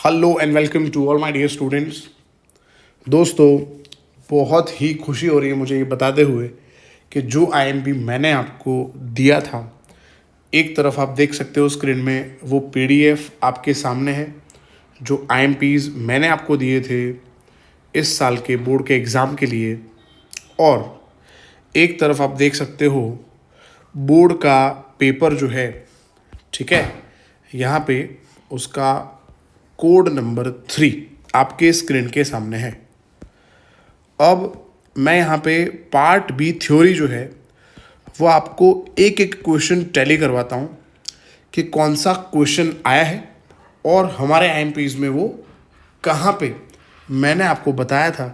Hello and welcome to all my dear students. दोस्तों, बहुत ही खुशी हो रही है मुझे ये बताते हुए कि जो आईएमपी मैंने आपको दिया था, एक तरफ आप देख सकते हो स्क्रीन में वो पीडीएफ आपके सामने है। जो आईएमपीज मैंने आपको दिए थे इस साल के बोर्ड के एग्ज़ाम के लिए, और एक तरफ आप देख सकते हो बोर्ड का पेपर जो है, ठीक है, यहाँ पे उसका कोड नंबर 3 आपके स्क्रीन के सामने है। अब मैं यहाँ पे पार्ट बी थ्योरी जो है वो आपको एक एक क्वेश्चन टैली करवाता हूँ कि कौन सा क्वेश्चन आया है और हमारे आईएमपीज में वो कहाँ पे मैंने आपको बताया था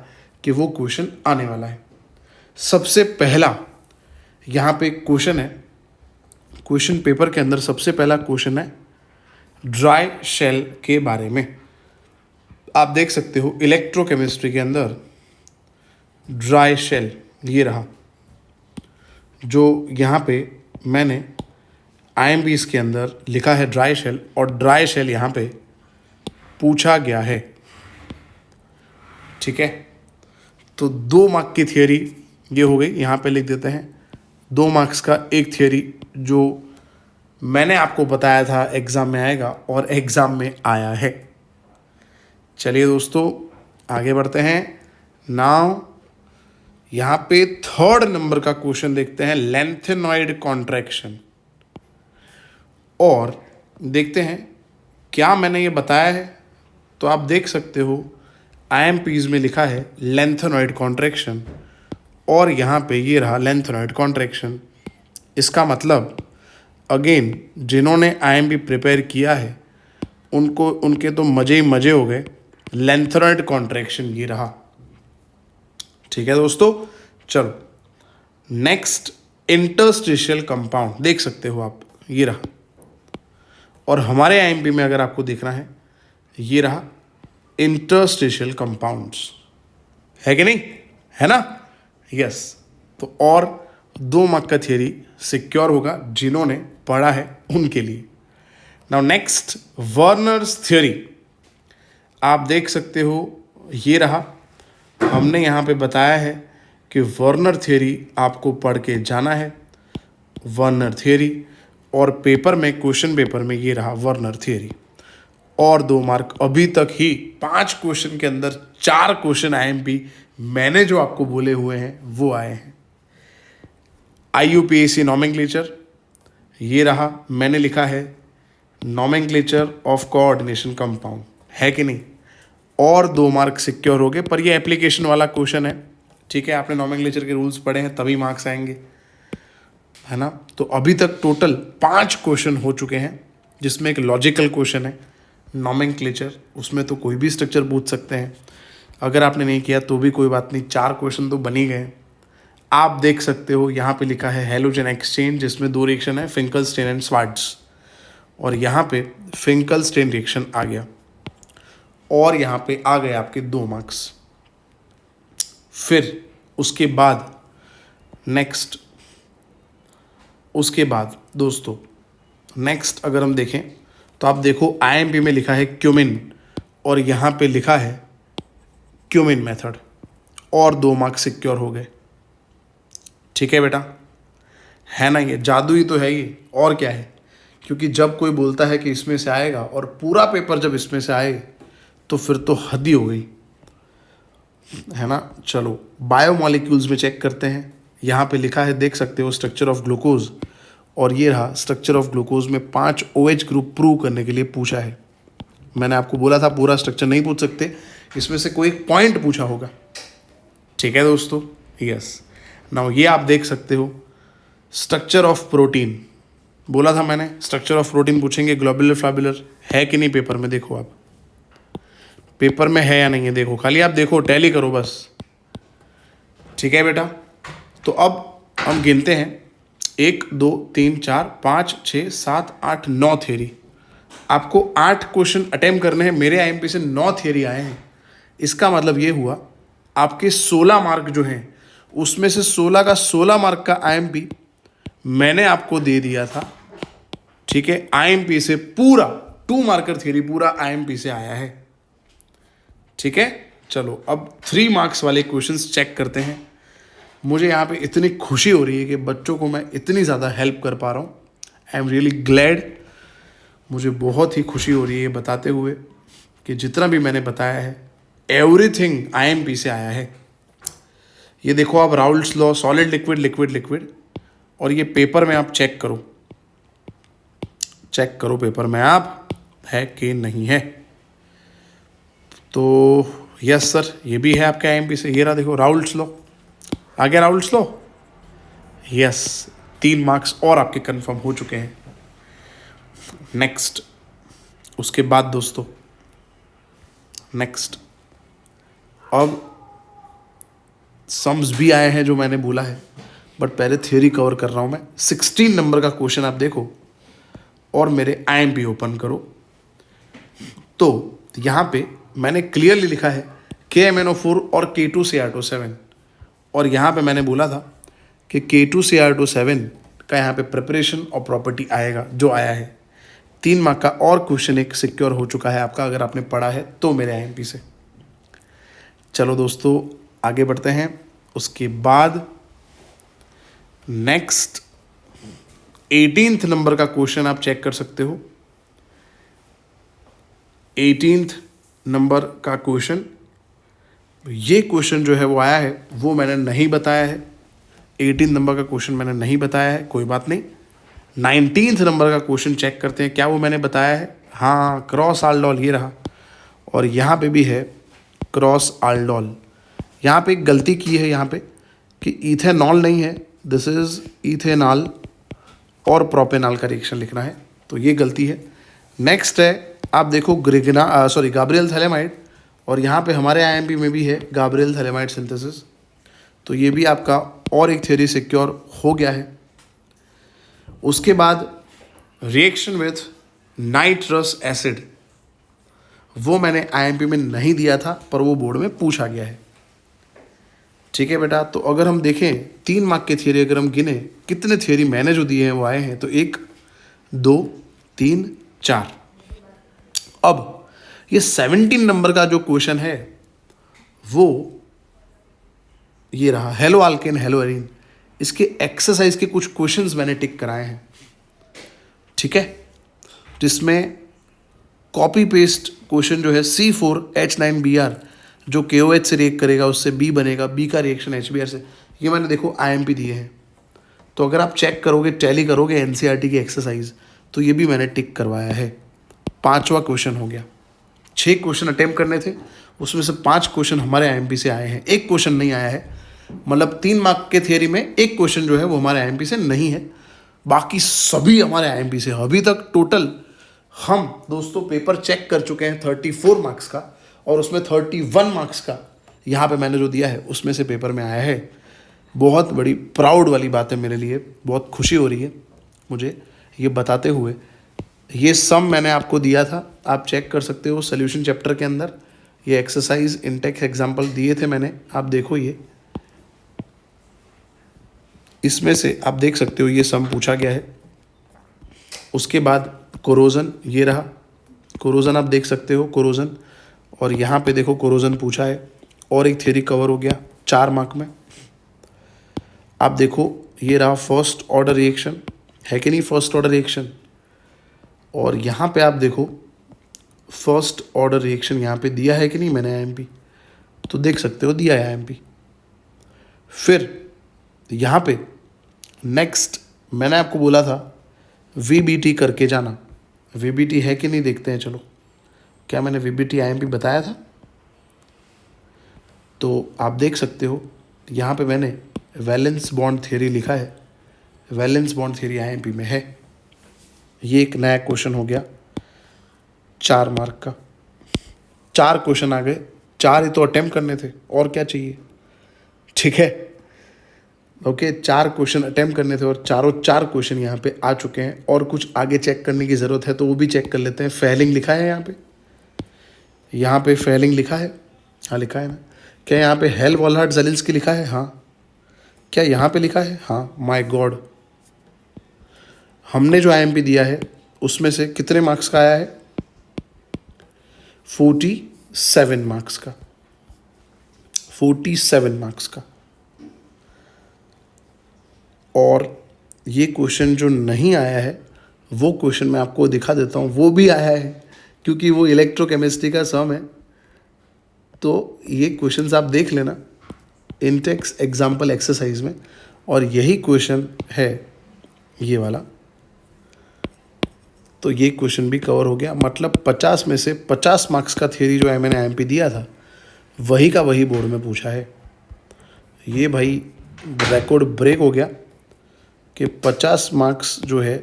कि वो क्वेश्चन आने वाला है। सबसे पहला यहाँ पे क्वेश्चन है, क्वेश्चन पेपर के अंदर सबसे पहला क्वेश्चन है ड्राई शेल के बारे में। आप देख सकते हो इलेक्ट्रोकेमिस्ट्री के अंदर ड्राई शेल ये रहा, जो यहाँ पे मैंने आईएमपीज के अंदर लिखा है ड्राई शेल, और ड्राई शेल यहाँ पे पूछा गया है। ठीक है, तो 2 मार्क की थियरी ये हो गई, यहाँ पे लिख देते हैं 2 मार्क्स का एक थियरी जो मैंने आपको बताया था एग्ज़ाम में आएगा और एग्ज़ाम में आया है। चलिए दोस्तों आगे बढ़ते हैं। नाउ यहाँ पे 3rd नंबर का क्वेश्चन देखते हैं, लेंथेनॉइड कॉन्ट्रैक्शन, और देखते हैं क्या मैंने ये बताया है। तो आप देख सकते हो आईएमपीज में लिखा है लेंथेनॉइड कॉन्ट्रैक्शन, और यहाँ पे ये रहा लेंथेनॉइड कॉन्ट्रैक्शन। इसका मतलब अगेन जिन्होंने आईएमपी प्रिपेयर किया है उनके तो मज़े ही मज़े हो गए। लेंथेनॉइड कॉन्ट्रैक्शन ये रहा। ठीक है दोस्तों, चलो नेक्स्ट इंटरस्टिशियल कंपाउंड देख सकते हो आप, ये रहा। और हमारे आईएमपी में अगर आपको देखना है, ये रहा इंटरस्टिशियल कंपाउंड्स, है कि नहीं, है ना? यस। तो और 2 मार्क का थियरी सिक्योर होगा जिन्होंने पढ़ा है उनके लिए। नाउ नेक्स्ट वर्नर्स थ्योरी, आप देख सकते हो ये रहा। हमने यहाँ पे बताया है कि वर्नर थ्योरी आपको पढ़ के जाना है, वर्नर थ्योरी, और पेपर में क्वेश्चन पेपर में ये रहा वर्नर थ्योरी। और 2 मार्क अभी तक ही 5 क्वेश्चन के अंदर 4 क्वेश्चन आईएमपी मैंने जो आपको बोले हुए हैं वो आए हैं। आईयूपीएसी नॉमेनक्लेचर ये रहा, मैंने लिखा है नॉमेनक्लेचर ऑफ कोऑर्डिनेशन कंपाउंड, है कि नहीं? और 2 मार्क सिक्योर हो गए, पर ये एप्लीकेशन वाला क्वेश्चन है। ठीक है, आपने नॉमेनक्लेचर के रूल्स पढ़े हैं तभी मार्क्स आएंगे, है ना? तो अभी तक टोटल 5 क्वेश्चन हो चुके हैं, जिसमें एक लॉजिकल क्वेश्चन है नॉमेनक्लेचर, उसमें तो कोई भी स्ट्रक्चर पूछ सकते हैं। अगर आपने नहीं किया तो भी कोई बात नहीं, 4 क्वेश्चन तो बन ही गए। आप देख सकते हो यहाँ पे लिखा है हेलोजन एक्सचेंज, जिसमें 2 रिएक्शन है, फिंकलस्टेन एंड स्वार्ट्ज, और यहाँ पे फिंकलस्टेन रिएक्शन आ गया, और यहाँ पे आ गए आपके 2 मार्क्स। फिर उसके बाद नेक्स्ट, उसके बाद दोस्तों नेक्स्ट अगर हम देखें तो आप देखो आईएमपी में लिखा है क्यूमिन, और यहाँ पे लिखा है क्यूमिन मेथड, और 2 मार्क्स सिक्योर हो गए। ठीक है बेटा, है ना? ये जादू ही तो है ये, और क्या है? क्योंकि जब कोई बोलता है कि इसमें से आएगा और पूरा पेपर जब इसमें से आए तो फिर तो हद ही हो गई, है ना? चलो बायोमॉलिक्यूल्स में चेक करते हैं। यहाँ पे लिखा है, देख सकते हो, स्ट्रक्चर ऑफ ग्लूकोज, और ये रहा स्ट्रक्चर ऑफ ग्लूकोज में 5 OH ग्रुप प्रूव करने के लिए पूछा है। मैंने आपको बोला था पूरा स्ट्रक्चर नहीं पूछ सकते, इसमें से कोई एक पॉइंट पूछा होगा। ठीक है दोस्तों, यस। नाउ ये आप देख सकते हो स्ट्रक्चर ऑफ प्रोटीन, बोला था मैंने स्ट्रक्चर ऑफ प्रोटीन पूछेंगे, ग्लोबुलर फ्लाबुलर, है कि नहीं पेपर में? देखो आप पेपर में है या नहीं है, देखो, खाली आप देखो, टैली करो बस। ठीक है बेटा, तो अब हम गिनते हैं 1 2 3 4 5 6 7 8 9 थियरी। आपको 8 क्वेश्चन अटेम्प्ट करने हैं, मेरे आईएमपी से 9 थियरी आए हैं। इसका मतलब ये हुआ आपके 16 मार्क जो हैं उसमें से 16 का 16 मार्क का आईएमपी मैंने आपको दे दिया था। ठीक है, आईएमपी से पूरा 2 मार्कर थ्योरी पूरा आईएमपी से आया है। ठीक है, चलो अब 3 मार्क्स वाले क्वेश्चंस चेक करते हैं। मुझे यहाँ पे इतनी खुशी हो रही है कि बच्चों को मैं इतनी ज़्यादा हेल्प कर पा रहा हूँ। I am really glad. मुझे बहुत ही खुशी हो रही है बताते हुए कि जितना भी मैंने बताया है एवरीथिंग आईएमपी से आया है। ये देखो आप, Raoult's law, solid liquid liquid liquid, और ये पेपर में आप चेक करो, चेक करो पेपर में आप है कि नहीं है। तो यस सर, ये भी है आपके आईएमपी से। ये रहा देखो राउल्ट्स लॉ, आ गया राउल्ट्स लॉ। यस, 3 मार्क्स और आपके कंफर्म हो चुके हैं। नेक्स्ट, उसके बाद दोस्तों नेक्स्ट, अब सम्स भी आए हैं जो मैंने बोला है, बट पहले थ्योरी कवर कर रहा हूं मैं। 16 नंबर का क्वेश्चन आप देखो और मेरे आईएमपी ओपन करो। तो यहाँ पे मैंने क्लियरली लिखा है KMnO4 और K2Cr2 और यहाँ पे मैंने बोला था कि K2Cr2 का यहाँ पे प्रिपरेशन और प्रॉपर्टी आएगा, जो आया है। 3 मार्क का और क्वेश्चन एक सिक्योर हो चुका है आपका, अगर आपने पढ़ा है तो मेरे आईएमपी से। चलो दोस्तों आगे बढ़ते हैं। उसके बाद नेक्स्ट 18th नंबर का क्वेश्चन आप चेक कर सकते हो। 18th नंबर का क्वेश्चन, ये क्वेश्चन जो है वो आया है, वो मैंने नहीं बताया है। 18 नंबर का क्वेश्चन मैंने नहीं बताया है, कोई बात नहीं। 19th नंबर का क्वेश्चन चेक करते हैं, क्या वो मैंने बताया है। हाँ, क्रॉस आल्डोल ये रहा, और यहाँ पे भी है क्रॉस आल्डोल। यहाँ पे एक गलती की है यहाँ पे कि इथेनॉल नहीं है, दिस इज इथेनॉल और प्रोपेनॉल का रिएक्शन लिखना है, तो ये गलती है। नेक्स्ट है, आप देखो गाब्रियल थैलेमाइड, और यहाँ पे हमारे आईएमपी में भी है गाब्रियल थैलेमाइड सिंथेसिस, तो ये भी आपका और एक थ्योरी सिक्योर हो गया है। उसके बाद रिएक्शन विथ नाइट्रस एसिड, वो मैंने आईएमपी में नहीं दिया था, पर वो बोर्ड में पूछा गया है। ठीक है बेटा, तो अगर हम देखें 3 मार्क के थ्योरी अगर हम गिने कितने थ्योरी मैंने जो दिए हैं वो आए हैं, तो 1 2 3 4। अब ये 17 नंबर का जो क्वेश्चन है वो ये रहा, हेलो अल्केन हेलो एरीन। इसके एक्सरसाइज के कुछ क्वेश्चंस मैंने टिक कराए हैं। ठीक है, जिसमें कॉपी पेस्ट क्वेश्चन जो है C4H9Br, जो KOH से रिएक्ट करेगा उससे B बनेगा, B का रिएक्शन HBr से, ये मैंने देखो आईएमपी दिए हैं। तो अगर आप चेक करोगे, टैली करोगे एनसीईआरटी की एक्सरसाइज, तो ये भी मैंने टिक करवाया है। 5वां क्वेश्चन हो गया। 6 क्वेश्चन अटेम्प्ट करने थे, उसमें से 5 क्वेश्चन हमारे आईएमपी से आए हैं, 1 क्वेश्चन नहीं आया है। मतलब 3 मार्क के थियरी में 1 क्वेश्चन जो है वो हमारे आईएमपी से नहीं है, बाकी सभी हमारे आईएमपी से। अभी तक टोटल हम दोस्तों पेपर चेक कर चुके हैं 34 मार्क्स का, और उसमें 31 मार्क्स का यहाँ पे मैंने जो दिया है उसमें से पेपर में आया है। बहुत बड़ी प्राउड वाली बात है मेरे लिए, बहुत खुशी हो रही है मुझे ये बताते हुए। ये सम मैंने आपको दिया था, आप चेक कर सकते हो सोल्यूशन चैप्टर के अंदर। ये एक्सरसाइज इंटेक्स एग्जाम्पल दिए थे मैंने, आप देखो ये, इसमें से आप देख सकते हो ये सम पूछा गया है। उसके बाद कोरोजन, ये रहा कोरोजन, आप देख सकते हो कोरोजन, और यहाँ पे देखो कोरोजन पूछा है, और एक थ्योरी कवर हो गया 4 मार्क में। आप देखो ये रहा फर्स्ट ऑर्डर रिएक्शन, है कि नहीं फर्स्ट ऑर्डर रिएक्शन, और यहाँ पे आप देखो फर्स्ट ऑर्डर रिएक्शन यहाँ पे दिया है कि नहीं मैंने आईएमपी, तो देख सकते हो दिया है आईएमपी। फिर यहाँ पे नेक्स्ट मैंने आपको बोला था VBT करके जाना, VBT है कि नहीं देखते हैं। चलो, क्या मैंने VBT आईएमपी बताया था? तो आप देख सकते हो यहाँ पे मैंने वैलेंस बॉन्ड थ्योरी लिखा है, वैलेंस बॉन्ड थ्योरी आईएमपी में है। ये एक नया क्वेश्चन हो गया 4 मार्क का। 4 क्वेश्चन आ गए, 4 ही तो अटेम्प्ट करने थे, और क्या चाहिए। ठीक है, ओके, 4 क्वेश्चन अटेम्प्ट करने थे और चारों 4 क्वेश्चन यहाँ पे आ चुके हैं। और कुछ आगे चेक करने की ज़रूरत है तो वो भी चेक कर लेते हैं। फेलिंग लिखा है यहाँ पे फेलिंग लिखा है, हाँ लिखा है ना। क्या यहाँ पे हेल वॉलहार्ट ज़ेलिंस्की लिखा है? हाँ। क्या यहाँ पे लिखा है? हाँ। माय गॉड, हमने जो आईएमपी दिया है उसमें से कितने मार्क्स का आया है? 47 मार्क्स का, 47 मार्क्स का। और ये क्वेश्चन जो नहीं आया है वो क्वेश्चन मैं आपको दिखा देता हूँ, वो भी आया है क्योंकि वो इलेक्ट्रोकेमिस्ट्री का सम है। तो ये क्वेश्चंस आप देख लेना इंटेक्स एग्जाम्पल एक्सरसाइज में, और यही क्वेश्चन है ये वाला। तो ये क्वेश्चन भी कवर हो गया, मतलब 50 में से 50 मार्क्स का थ्योरी जो है मैंने आईएमपी दिया था वही का वही बोर्ड में पूछा है। ये भाई रिकॉर्ड ब्रेक हो गया कि 50 मार्क्स जो है,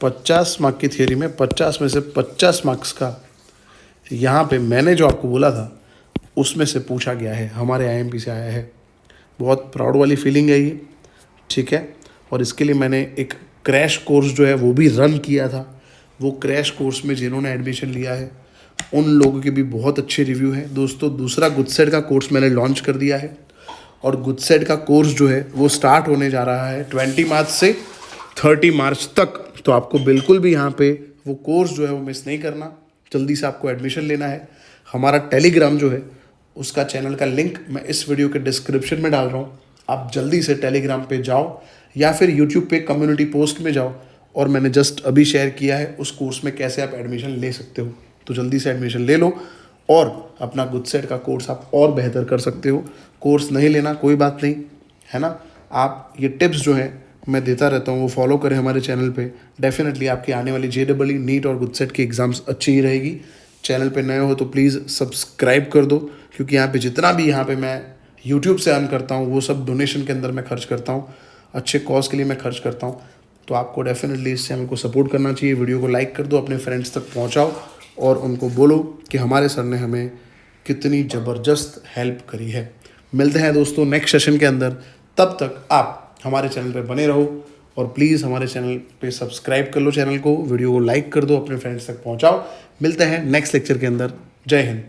50 मार्क की थ्योरी में 50 में से 50 मार्क्स का यहाँ पे मैंने जो आपको बोला था उसमें से पूछा गया है, हमारे आईएमपी से आया है। बहुत प्राउड वाली फीलिंग है ये, ठीक है। और इसके लिए मैंने एक क्रैश कोर्स जो है वो भी रन किया था। वो क्रैश कोर्स में जिन्होंने एडमिशन लिया है उन लोगों के भी बहुत अच्छे रिव्यू हैं दोस्तों। दूसरा गुडसेट का कोर्स मैंने लॉन्च कर दिया है, और गुडसेट का कोर्स जो है वो स्टार्ट होने जा रहा है 20 मार्च से 30 मार्च तक। तो आपको बिल्कुल भी यहाँ पे वो कोर्स जो है वो मिस नहीं करना, जल्दी से आपको एडमिशन लेना है। हमारा टेलीग्राम जो है उसका चैनल का लिंक मैं इस वीडियो के डिस्क्रिप्शन में डाल रहा हूँ, आप जल्दी से टेलीग्राम पे जाओ या फिर यूट्यूब पे कम्युनिटी पोस्ट में जाओ, और मैंने जस्ट अभी शेयर किया है उस कोर्स में कैसे आप एडमिशन ले सकते हो। तो जल्दी से एडमिशन ले लो और अपना गुडसेट का कोर्स आप और बेहतर कर सकते हो। कोर्स नहीं लेना कोई बात नहीं है ना, आप ये टिप्स जो हैं मैं देता रहता हूँ वो फॉलो करें हमारे चैनल पे। डेफिनेटली आपकी आने वाली JEE नीट और गुडसेट की एग्ज़ाम्स अच्छी ही रहेगी। चैनल पे नए हो तो प्लीज़ सब्सक्राइब कर दो, क्योंकि यहाँ पे जितना भी यहाँ पे मैं यूट्यूब से अर्न करता हूँ वो सब डोनेशन के अंदर मैं खर्च करता हूँ, अच्छे कॉज के लिए मैं खर्च करता हूँ। तो आपको डेफिनेटली इस चैनल को सपोर्ट करना चाहिए। वीडियो को लाइक कर दो, अपने फ्रेंड्स तक पहुँचाओ और उनको बोलो कि हमारे सर ने हमें कितनी ज़बरदस्त हेल्प करी है। मिलते हैं दोस्तों नेक्स्ट सेशन के अंदर, तब तक आप हमारे चैनल पे बने रहो और प्लीज़ हमारे चैनल पे सब्सक्राइब कर लो चैनल को, वीडियो को लाइक कर दो, अपने फ्रेंड्स तक पहुंचाओ। मिलते हैं नेक्स्ट लेक्चर के अंदर। जय हिंद।